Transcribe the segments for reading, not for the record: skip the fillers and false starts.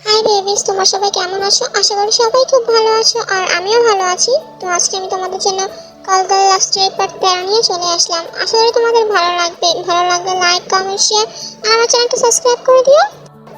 High babies, তোমার সবাই কেমন আছো? আশা করি সবাই খুব ভালো আছো আর আমিও ভালো আছি। তো আজকে আমি তোমাদের জন্য কলকাতা লাস্টের পার্ট 13 নিয়ে চলে আসলাম। আশা করি তোমাদের ভালো লাগবে। ভালো লাগলে লাইক, কমেন্ট, শেয়ার আর আমার চ্যানেলটা সাবস্ক্রাইব করে দিও।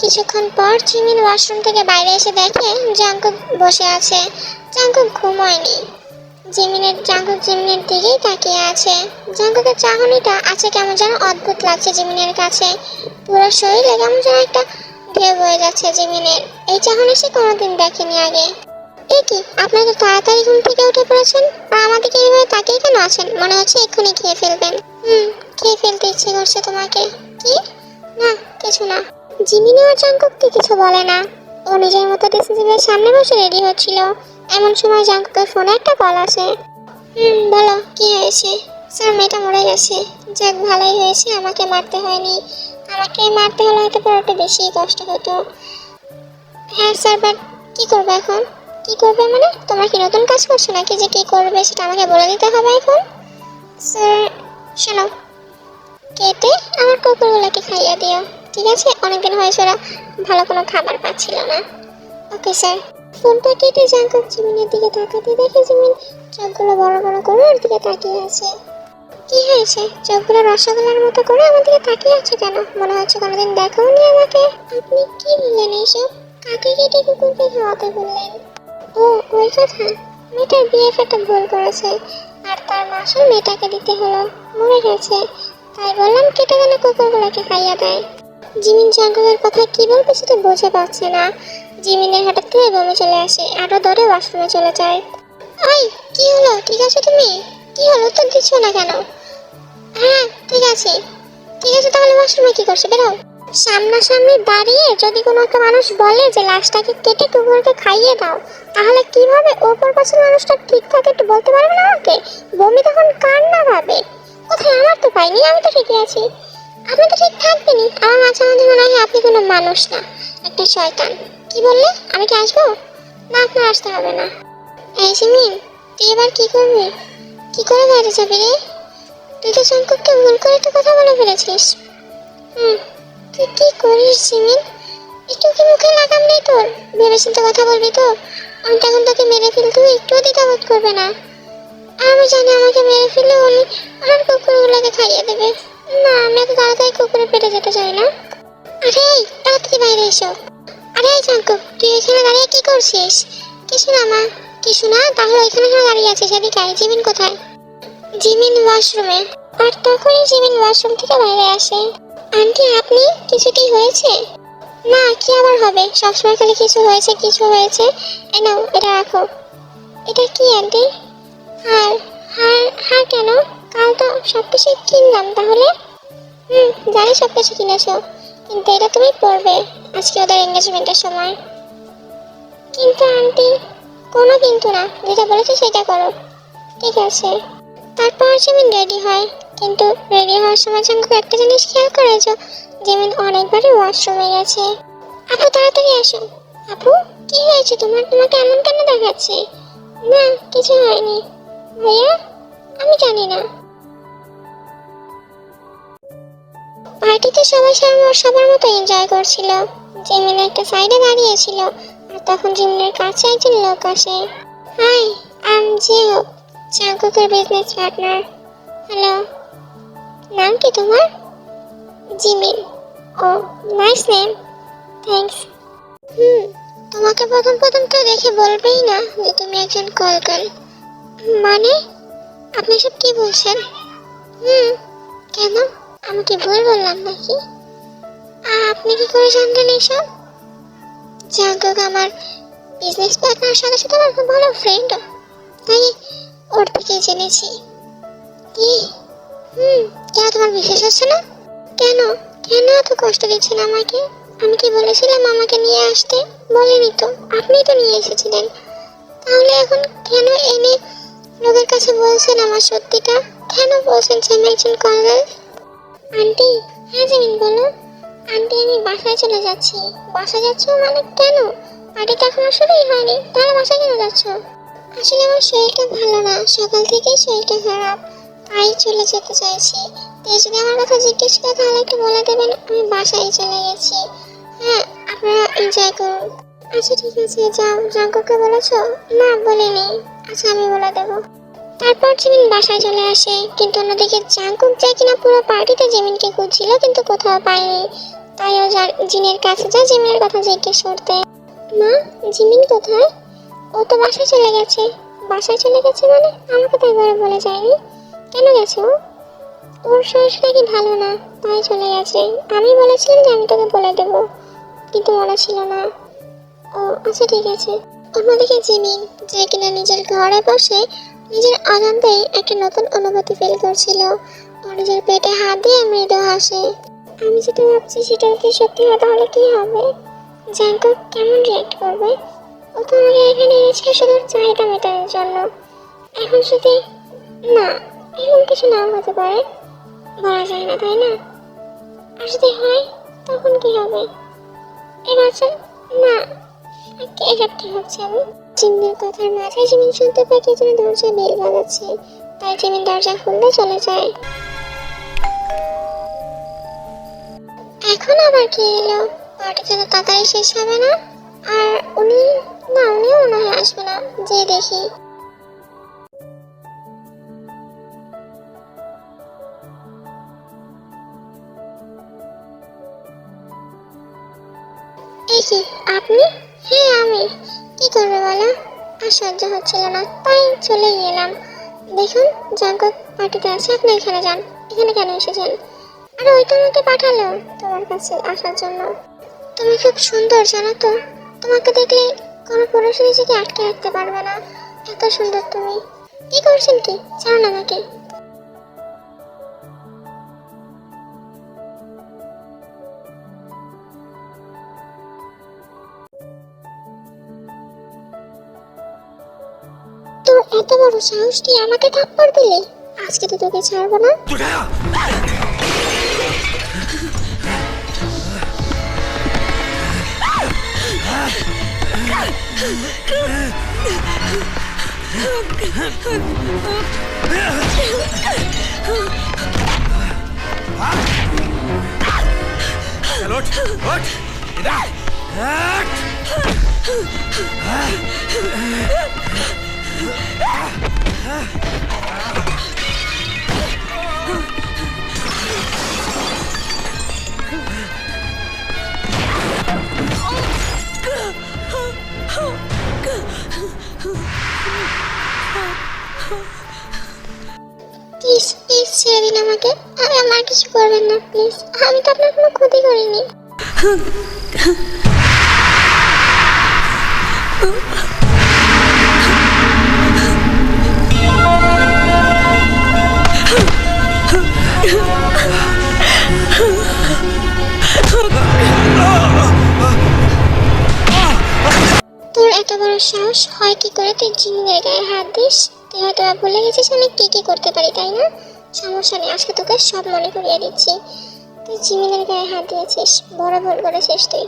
কিছুক্ষণ পর জিমিন ওয়াশরুম থেকে বাইরে এসে দেখে জাঙ্কুক বসে আছে। জাঙ্কুক ঘুমোয়নি। জাঙ্কুক জিমিনের দিকেই তাকিয়ে আছে। জাঙ্কুকের চাহনিটা আছে কেমন যেন অদ্ভুত লাগছে জিমিনের কাছে। পুরো শরীরে কেমন যেন একটা ঢেউ হয়ে যাচ্ছে জিমিনের। এই চাহনি সে কোনোদিন দেখেনি আগে। এ কি, আপনি তো তাড়াতাড়ি ঘুম থেকে উঠে পড়েছেন আর আমাদেরকে এইভাবে তাকিয়ে কেন আছেন? মনে হচ্ছে এক্ষুনি খেয়ে ফেলবেন। খেয়ে ফেলতে ইচ্ছে করছে তোমাকে। কি? না, কিছু না। জিমিনি আর জাঙ্কুককে কিছু বলে না। ও নিজের মতো ড্রেসিং টেবিলের সামনে বসে রেডি হচ্ছিল। এমন সময় জাঙ্কুকের ফোনে একটা কল আসে। বলো, কি হয়েছে? স্যার, মেয়েটা মরে গেছে। যাক, ভালোই হয়েছে, আমাকে মারতে হয়নি। আমাকে মারতে হলে হয়তো পরে একটু বেশি কষ্ট হতো। হ্যাঁ স্যার, বাট কি করবে এখন? কি করবে মানে? তোমরা কি নতুন কাজ করছো নাকি যে কি করবে সেটা আমাকে বলে দিতে হবে এখন? স্যার শোনো, কেটে আমার কুকুরগুলোকে খাইয়ে দিও, ঠিক আছে? অনেকদিন হয়েছে ওরা ভালো কোনো খাবার পাচ্ছিল না। Okay sir. ফোনটা কেটে জাঙ্কুক জিমিনের দিকে তাকাতে দেখে জিমিন চোখগুলো বড় বড় করে ওর দিকে তাকিয়ে আছে। কি হয়েছে? চোখগুলো রসগোল্লার মতো করে আমার দিকে তাকিয়ে আছে কেন? মনে হচ্ছে কোনোদিন দেখোনি আমাকে। আপনি কি বললেন এইসব? কাকে কেটে কুকুরকে খাওয়াতে বললেন? ও, ওই কথা। মেয়েটার বিয়ে একটা ভুল করেছে আর তার মাসুল মেয়েটাকে দিতে হলো। মরে গেছে, তাই বললাম কেটে যেন কুকুরগুলোকে খাইয়ে দেয়। জিমিন জাঙ্কুকের কথা কি বলবে সেটা বুঝে পাচ্ছে না। জিমিনের হঠাৎ করে বমি চলে আসে, আরো দৌড়ে ওয়াশরুমে চলে যায়। ওই, কি হলো? ঠিক আছে তুমি? কি হলো, উত্তর দিচ্ছ না কেন? হ্যাঁ, ঠিক আছে। ঠিক আছে, তাহলে ওয়াশরুমে কি করছে? বেরো। সামনাসামনি দাঁড়িয়ে যদি কোনো একটা মানুষ বলে যে লাশটাকে কেটে কুকুরকে খাইয়ে দাও, তাহলে কিভাবে ওপর পাশের মানুষটা ঠিক থাকে একটু বলতে পারবে না আমাকে? বমি তখন কার না ভাবে? কোথায়? আমার তো পাইনি, আমি তো ঠিকই আছি। আপনি তো ঠিক থাকবেনই। আমার মাঝে মাঝে মনে হয় আপনি কোনো মানুষ না, একটা শয়তান। কি বললে? আমি কি আসবো? না, আপনার আসতে হবে না। এই সিমিন, তুই এবার কি করবি? কি করে বাইরে যাবি রে? তুই তো শঙ্করকে ভুল করে একটা কথা বলে ফেলেছিস। তুই কি করিস জিমিন? একটু কি মুখে লাগাম নেই তোর? ভেবেচিন্তে কথা বলবি তো? আমি তখন তোকে মেরে ফেলতে একটুও দ্বিধাবোধ করবে না। আর আমি জানি আমাকে মেরে ফেলে উনি আর কুকুরগুলোকে খাইয়ে দেবে। না, আমি এত তাড়াতাড়ি কুকুরের পেটে যেতে চাই না। আরে এই, তাড়াতাড়ি বাইরে এসো। আরে এই জাঙ্কুক, তুই এখানে দাঁড়িয়ে কি করছিস? কিছু না মা। কিছু না? তাহলে ওইখানে কেন দাঁড়িয়ে আছিস? এদিকে আয়। জিমিন কোথায়? জিমিন ওয়াশরুমে। আর তখনই জিমিন ওয়াশরুম থেকে বাইরে আসে। আন্টি, আপনি? কিছু কি হয়েছে? না, কি আবার হবে? সবসময় খালি কিছু হয়েছে কিছু হয়েছে। এই নাও, এটা রাখো। এটা কি আন্টি? হার। হার? হার কেন? কাল তো সবকিছু কিনলাম। তাহলে জানি সবকিছু কিনেছো, কিন্তু এটা তুমি পরবে আজকে ওদের এঙ্গেজমেন্টের সময়। কিন্তু আন্টি। কোনো কিন্তু না, যেটা বলেছে সেটা করো। ঠিক আছে। তারপর জিমিন রেডি হয়, কিন্তু রেডি হওয়ার সময় জাঙ্কুক একটা জিনিস খেয়াল করেছো, জিমিন অনেকবারই ওয়াশরুমে গেছে। আপু, তাড়াতাড়ি আসো। আপু, কি হয়েছে তোমার? তোমাকে এমন কেন দেখাচ্ছে? না, কিছু হয়নি ভাইয়া, আমি জানি না। পার্টিতে সবাই সবার মতো এনজয় করছিল। জিমিন একটা সাইডে দাঁড়িয়েছিল আর তখন জিমিনের কাছে একজন লোক আসে। হাই, আই এম জিও, জাঙ্কুকের বিজনেস পার্টনার। হ্যালো। নাম কি তোমার? জিমিন। ও, নাইস নেম। থ্যাঙ্কস। তোমাকে প্রথম প্রথম তো দেখে বলবেই না যে তুমি একজন কল গার্ল। মানে? আপনি সব কি বলছেন? কেন? আমি কি ভুল বললাম নাকি? আপনি কি করে জানলেন এইসব? জাঙ্কুক আমার বিজনেস পার্টনার, সাথে সাথে আমার খুব ভালো ফ্রেন্ড, তাই ওর থেকে জেনেছি। কি? কেন, তোমার বিশ্বাস হচ্ছে না? কেন? কেন এত কষ্ট দিচ্ছেন আমাকে? আমি কি বলেছিলাম আমাকে নিয়ে আসতে? বলিনি তো, আপনিই তো নিয়ে এসেছিলেন। তাহলে এখন কেন এনে লোকের কাছে বলছেন আমার সত্যিটা? কেন বলছেন যে আমি একজন কনসাল? আন্টি। হ্যাঁ জিমিন, বলো। আন্টি, আমি বাসায় চলে যাচ্ছি। বাসায় যাচ্ছ মানে? কেন? পার্টিটা এখনো শুরুই হয়নি, তাহলে বাসায় কেন যাচ্ছ? আসলে আমার শরীরটা ভালো না, সকাল থেকেই শরীরটা খারাপ, তাই চলে যেতে চাইছি। তো যদি আমার কথা জিজ্ঞেস করে তাহলে একটু বলে দেবেন। আমি বাসায় চলে গেছি। হ্যাঁ, আপনারা এনজয় করুন। আচ্ছা ঠিক আছে, যাও। জাঙ্কুককে বলেছো? না বলিনি। আচ্ছা আমি বলে দেবো। তারপর জিমিন বাসায় চলে আসে, কিন্তু অন্যদিকে জাঙ্কুক যায় কিনা পুরো পার্টিতে জিমিনকে খুঁজছিল কিন্তু কোথাও পায়নি। তাই ও জিনের কাছে যায় জিমিনের কথা জিজ্ঞেস করতে। মা, জিমিন কোথায়? ও তো বাসায় চলে গেছে। বাসায় চলে গেছে মানে? আমাকে তো একবারে বলে যায়নি। কেন গেছে ও? ওর শরীরটা কি ভালো না, তাই চলে গেছে। আমি বলেছিলাম যে আমি তোকে বলে দেবো, কিন্তু মনে ছিল না। ও আচ্ছা ঠিক আছে। অন্যদিকে জিমিন, যে কিনা নিজের ঘরে বসে নিজের অজান্তেই একটা নতুন অনুভূতি ফিল করছিল। ও নিজের পেটে হাত দিয়ে মৃদু হাসে। আমি যেটা ভাবছি সেটা যদি সত্যি হয় তাহলে কি হবে? জাঙ্কুক কেমন রিয়াক্ট করবে? ও তো আমাকে এখানে এনেছে শুধু চাহিদা মেটানোর জন্য। এখন যদি না, এরকম কিছু নাও হতে পারে, বলা যায় না তাই না? আর যদি হয় তখন কি হবে? এই বাচ্চা না, এসব কি হচ্ছে? আমি জিমিনের কথার মাঝে জিমিন শুনতে পায় কে যেন দরজায় বেল বাজাচ্ছে। তাই জিমিন দরজা খুলতে চলে যায়। এখন আবার কি এলো? পার্টিটা তো তাড়াতাড়ি শেষ হবে না। আর উনি, না উনিও মনে হয় আসবে না, যে দেখি। এই কি আপনি? হ্যাঁ আমি। কি করবে বলো? আর সহ্য হচ্ছিল না তাই চলে এলাম। দেখুন জাঙ্কুক পার্টিতে আছে, আপনি এখানে যান। এখানে কেন এসেছেন? আর ওই তো আমাকে পাঠালো তোমার কাছে আসার জন্য। তুমি খুব সুন্দর জানো তো, তোমাকে দেখলে কোনো পুরুষ নিজেকে আটকে রাখতে পারবে না, এত সুন্দর তুমি। কি করছেন কি? ছাড়ুন আমাকে। তোর এত বড় সাহস, তুই আমাকে থাপ্পড় দিলি? আজকে তো তোকে ছাড়বো না। चलो उठ इधर প্লিজ প্লিজ ছেড়ে দিন আমাকে। আর আমার কিছু করবেন না প্লিজ। আমি তো আপনার কোনো ক্ষতি করিনি। তোর এত বড় সাহস হয় কি করে তুই জিনের গায়ে হাত দিস? তুই হয়তো ভুলে গেছিস আমি কি কি করতে পারি তাই না? সমস্যা নেই, আজকে তোকে সব মনে করিয়ে দিচ্ছি। তুই জিমিনের গায়ে হাত দিয়েছিস, বড় ভুল করেছিস তুই।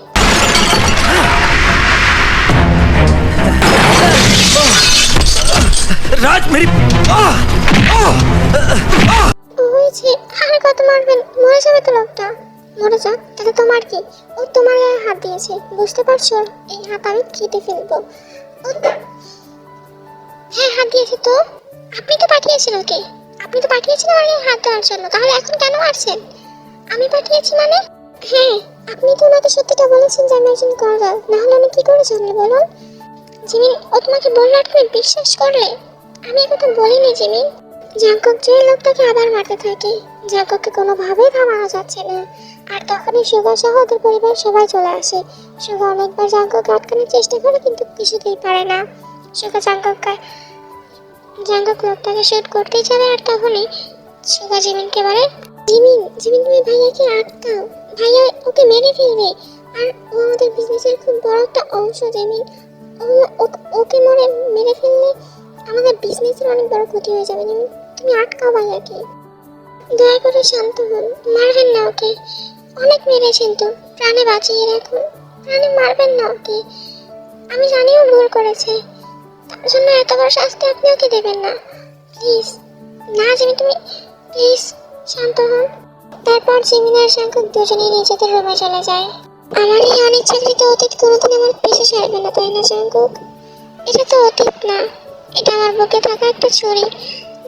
राज मेरी হয়েছে, আর কত মারবেন? মরে যাবে তো লোকটা। মরে যাক, তাহলে তোমার কি? ও তোমার গায়ে হাত দিয়েছে, বুঝতে পারছো? এই হাত আমি কেটে ফেলবো। হ্যাঁ হাত দিয়েছে তো। আপনি তো পাঠিয়েছেন ওকে। আপনি তো পাঠিয়েছেন আমার গায়ে হাত দেওয়ার জন্য, তাহলে এখন কেন আসছেন? আমি পাঠিয়েছি মানে? হ্যাঁ, আপনি তো ওনাকে সত্যিটা বলেছেন যে আমি একজন কর্গাল, না হলে আমি কি করে জানলে বলুন? জিমিন, ও তোমাকে বললো আর তুমি বিশ্বাস করলে? আমি একথা বলিনি জিমিন। জাঙ্কুক যে লোকটাকে আবার মারতে থাকে, জাঙ্কুককে কোনোভাবেই থামানো যাচ্ছে না। আর তখনই সুগা সহ ওদের পরিবার সবাই চলে আসে। সুগা অনেকবার জাঙ্কুককে আটকানোর চেষ্টা করে কিন্তু কিছুতেই পারে না। সুগা জাঙ্কুক লোকটাকে শুট করতেই যাবে, আর তখনই সুগা জিমিনকে বলে, জিমিন জিমিন তুমি ভাইয়াকে আটকাও, ভাইয়া ওকে মেরে ফেলবে। আর ও আমাদের বিজনেসের খুব বড় একটা অংশ জিমিন। ওকে মেরে ফেললে আমাদের বিজনেসের অনেক বড় ক্ষতি হয়ে যাবে জিমিন। তুমি আটকাও ভাইয়াকে। দয়া করে শান্ত হন, মারবেন না ওকে। অনেক মেরেছেন তো, প্রাণে বাঁচিয়ে রাখুন। প্রাণে মারবেন না ওকে। আমি জানি ও ভুল করেছে, তার জন্য এত বড় শাস্তি আপনি ওকে দেবেন না প্লিজ। না জিমিন তুমি প্লিজ শান্ত হন। তারপর জিমিন আর জাঙ্কুক দুজনেই নিজেদের রুমে চলে যায়। আমার এই অনিচ্ছাকৃত অতীত কোনোদিন আমার পিছু ছাড়বে না, তাই না জাঙ্কুক? এটা তো অতীত না, এটা আমার বুকে থাকা একটা ছুরি,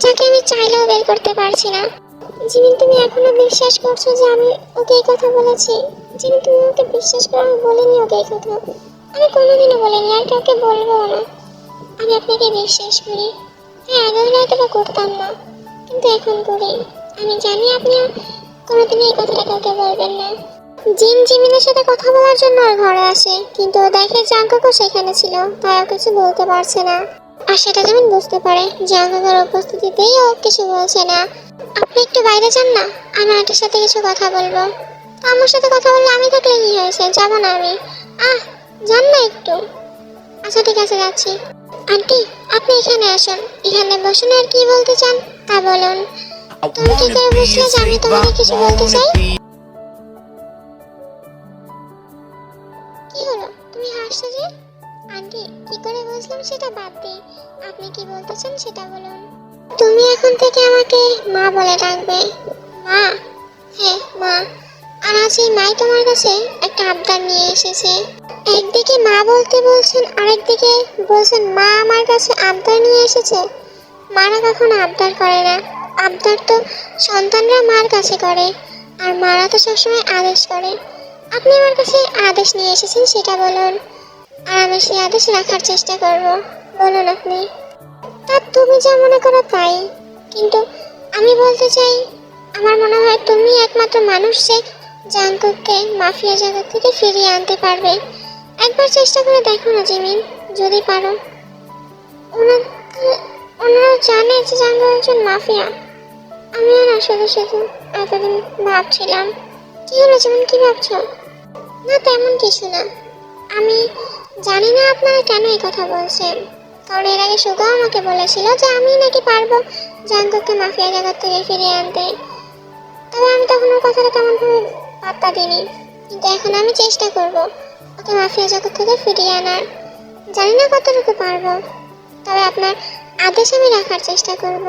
যাকে আমি চাইলেও বের করতে পারছি না। জিমিন, তুমি এখনো বিশ্বাস করছো যে আমি ওকে এই কথা বলেছি? জিমিন, তুমি ওকে বিশ্বাস করো, আমি বলিনি ওকে এই কথা। আমি কোনোদিনও বলিনি, আর কাউকে বলবো না। আমি আপনাকে বিশ্বাস করি। হ্যাঁ, আগে হয়তো বা করতাম না, কিন্তু এখন করি। আমি জানি আপনি কোনোদিনই এই কথাটা কাউকে বলবেন না। জিন জিমিনের সাথে কথা বলার জন্য ওর ঘরে আসে, কিন্তু ও দেখে জাঙ্কুকও সেখানে ছিল, তাই ও কিছু বলতে পারছে না। আর সেটা যেমন বুঝতে পারে জাঙ্কুকের উপস্থিতিতেই ও কিছু বলছে না। আপনি একটু বাইরে যান না, আমি আন্টির সাথে কিছু কথা বলবো। তো আমার সাথে কথা বললে আমি থাকলে কি হয়েছে, যাবো না আমি? যান না একটু। আচ্ছা ঠিক আছে, যাচ্ছি। আন্টি, আপনি এখানে আসুন, এখানে বসুন, আর কি বলতে চান তা বলুন। তুমি কি করে বুঝলে যে আমি তোমাকে কিছু বলতে চাই? কি হলো, তুমি হাসছো যে? আন্টি, কি করে বুঝলাম সেটা বাদ দিই, আপনি কি বলতে চান সেটা বলুন। তুমি এখন থেকে আমাকে মা বলে ডাকবে। মা? হ্যাঁ, মা। আর আজ এই মাই তোমার কাছে একটা আবদার নিয়ে এসেছে। একদিকে মা বলতে বলছেন, আরেকদিকে বলছেন মা আমার কাছে আবদার নিয়ে এসেছে। মারা কখনো আবদার করে না, আবদার তো সন্তানরা মার কাছে করে, আর মারা তো সবসময় আদেশ করে। আপনি আমার কাছে আদেশ নিয়ে এসেছেন, সেটা বলুন, আর আমি সেই আদেশ রাখার চেষ্টা করব। বলুন আপনি। তা তুমি যা মনে করো তাই, কিন্তু আমি বলতে চাই, আমার মনে হয় তুমি একমাত্র মানুষ যে জাঙ্কুককে মাফিয়া জগৎ থেকে ফিরিয়ে আনতে পারবে। একবার চেষ্টা করে দেখো না জিমিন, যদি পারো। ওনারা জানে যে জাঙ্কুক একজন মাফিয়া। আমিও না শুধু শুধু এতদিন ভাবছিলাম। কি হলো জিমিন, কি ভাবছো? না, তেমন কিছু না। আমি জানি না আপনারা কেন এই কথা বলছেন, কারণ এর আগে সুগাও আমাকে বলেছিল যে আমি নাকি পারবো জাঙ্কুককে মাফিয়া জগৎ থেকে ফিরিয়ে আনতে। তবে আমি তখন ওর কথাটা তেমনভাবে পাত্তা দিইনি, কিন্তু এখন আমি চেষ্টা করব ওকে মাফিয়া জগৎ থেকে ফিরিয়ে আনার। জানি না কতটুকু পারবো, তবে আপনার আদেশ আমি রাখার চেষ্টা করব।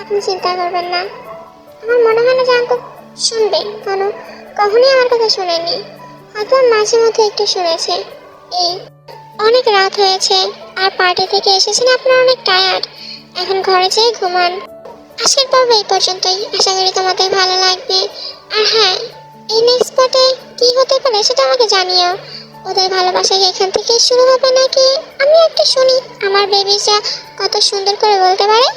আপনি চিন্তা করবেন না। আমার মনে হয় না জাঙ্কুক শুনবে, কারণ কখনোই আমার কথা শোনেনি, হয়তো মাঝে মধ্যে একটু শুনেছে। এই অনেক রাত হয়েছে, আর পার্টি থেকে এসেছেন, আপনারা অনেক টায়ার্ড, এখন ঘরে যেয়ে ঘুমান। আজকের পর্ব এই পর্যন্তই, আশা করি তোমাদের ভালো লাগবে। আর হ্যাঁ, এই নেক্সট পার্টে কি হতে পারে সেটা আমাকে জানিও। ওদের ভালোবাসা কি এখান থেকে শুরু হবে, নাকি আমি একটা শুনি আমার বেবিটা কত সুন্দর করে বলতে পারে।